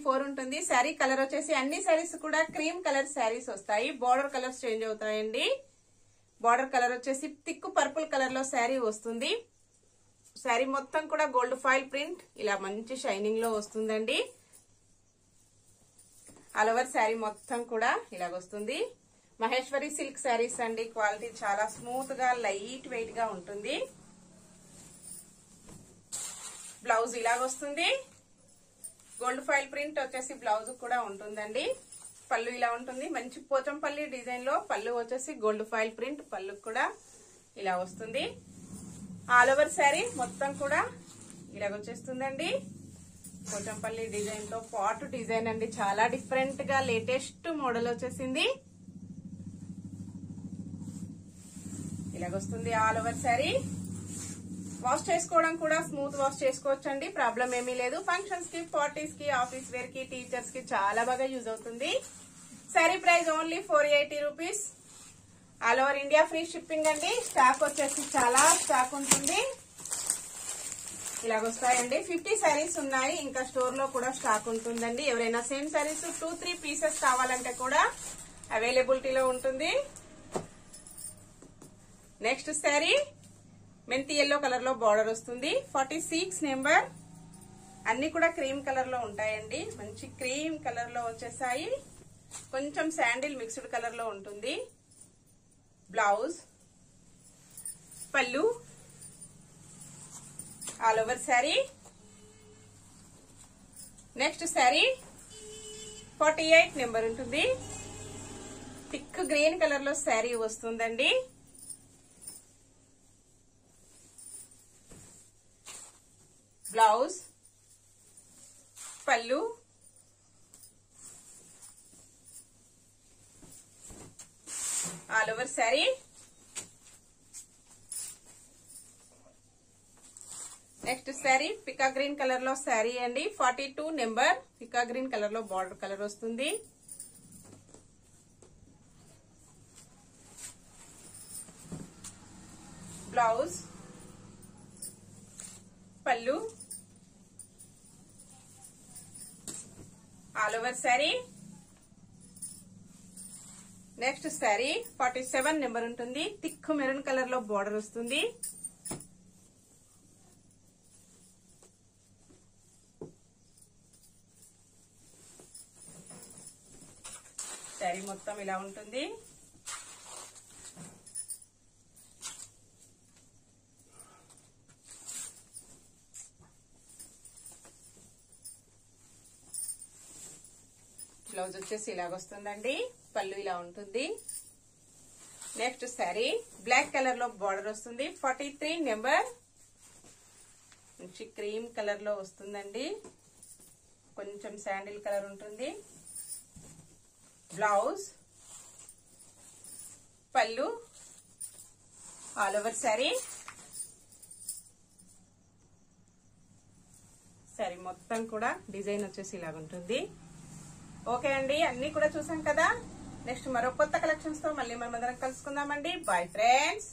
4 ఉంటుంది. శారీ కలర్ వచ్చేసి అన్ని శారీస్ కూడా క్రీమ్ కలర్ శారీస్ వస్తాయి. బార్డర్ కలర్స్ చేంజ్ అవుతాయండి. బార్డర్ కలర్ వచ్చేసి థిక్ పర్పుల్ కలర్ లో శారీ వస్తుంది. శారీ మొత్తం కూడా గోల్డ్ ఫాయిల్ ప్రింట్ ఇలా మంచి షైనింగ్ లో వస్తుందండి. ఆల్ ఓవర్ శారీ మొత్తం కూడా ఇలాగొస్తుంది. మహేశ్వరి సిల్క్ శారీస్ అండి. క్వాలిటీ చాలా స్మూత్ గా లైట్ వెయిట్ గా ఉంటుంది. బ్లౌజ్ ఇలాగొస్తుంది. గోల్డ్ ఫాయిల్ ప్రింట్ వచ్చేసి బ్లౌజ్ కూడా ఉంటుందండి. పళ్ళు ఇలా ఉంటుంది. మంచి పోచంపల్లి డిజైన్ లో పళ్ళు వచ్చేసి గోల్డ్ ఫాయిల్ ప్రింట్ పళ్ళు కూడా ఇలా వస్తుంది. ఆల్ ఓవర్ శారీ మొత్తం కూడా ఇలాగొచ్చేస్తుందండి. పోచంపల్లి డిజైన్ తో పాట్ డిజైన్ అండి. చాలా డిఫరెంట్ గా లేటెస్ట్ మోడల్ వచ్చేసింది. ఇలాగొస్తుంది ఆల్ ఓవర్ శారీ. వాష్ చేసుకోవడం కూడా స్మూత్ వాష్ చేసుకోవచ్చు అండి. ప్రాబ్లం ఏమీ లేదు. ఫంక్షన్స్ కి, పార్టీస్ కి, ఆఫీస్ వేర్ కి, టీచర్స్ కి చాలా బాగా యూజ్ అవుతుంది. Sari price only 480 rupees. All over India free shipping అండి. స్టాక్ వచ్చేసి చాలా స్టాక్ ఉంటుంది. ఇలాగొస్తాయండి. 50 శారీస్ ఉన్నాయి. ఇంకా స్టోర్ లో కూడా స్టాక్ ఉంటుందండి. ఎవరైనా సేమ్ శారీస్ 2-3 పీసెస్ కావాలంటే కూడా అవైలబిలిటీలో ఉంటుంది. నెక్స్ట్ శారీ మెంతి ఎల్లో కలర్ లో బార్డర్ వస్తుంది. 46 నెంబర్. అన్ని కూడా క్రీమ్ కలర్ లో ఉంటాయండి. మంచి క్రీమ్ కలర్ లో వచ్చేసాయి. కొంచెం శాండిల్ మిక్స్డ్ కలర్ లో ఉంటుంది. Blouse, pallu, all over sari. Next sari 48 number ఉంటుంది. థిక్ గ్రీన్ కలర్ లో శారీ వస్తుందండి. Blouse, pallu, all over sari. Next sari పికా గ్రీన్ కలర్ లో శారీ అండి. 42 నెంబర్. పికా గ్రీన్ కలర్ లో బార్డర్ కలర్ వస్తుంది. Blouse, pallu, all over sari. Next sari 47 number ఉంటుంది. థిక్ మెరూన్ కలర్ లో బార్డర్ వస్తుంది. శారీ మొత్తం ఇలా ఉంటుంది. బ్లౌజ్ వచ్చేసి ఇలాగొస్తుందండి. పళ్ళు ఇలా ఉంటుంది. నెక్స్ట్ శారీ బ్లాక్ కలర్ లో బార్డర్ వస్తుంది. 43 నెంబర్. మంచి క్రీమ్ కలర్ లో వస్తుందండి. కొంచెం శాండిల్ కలర్ ఉంటుంది. Blouse, pallu, all over sari. Sari మొత్తం కూడా డిజైన్ వచ్చేసి ఇలాగుంటుంది. ఓకే అండి, అన్ని కూడా చూసాం కదా. నెక్స్ట్ మరో కొత్త కలెక్షన్స్ తో మళ్ళీ మనం అందరం కలుసుకుందామండి. Bye friends.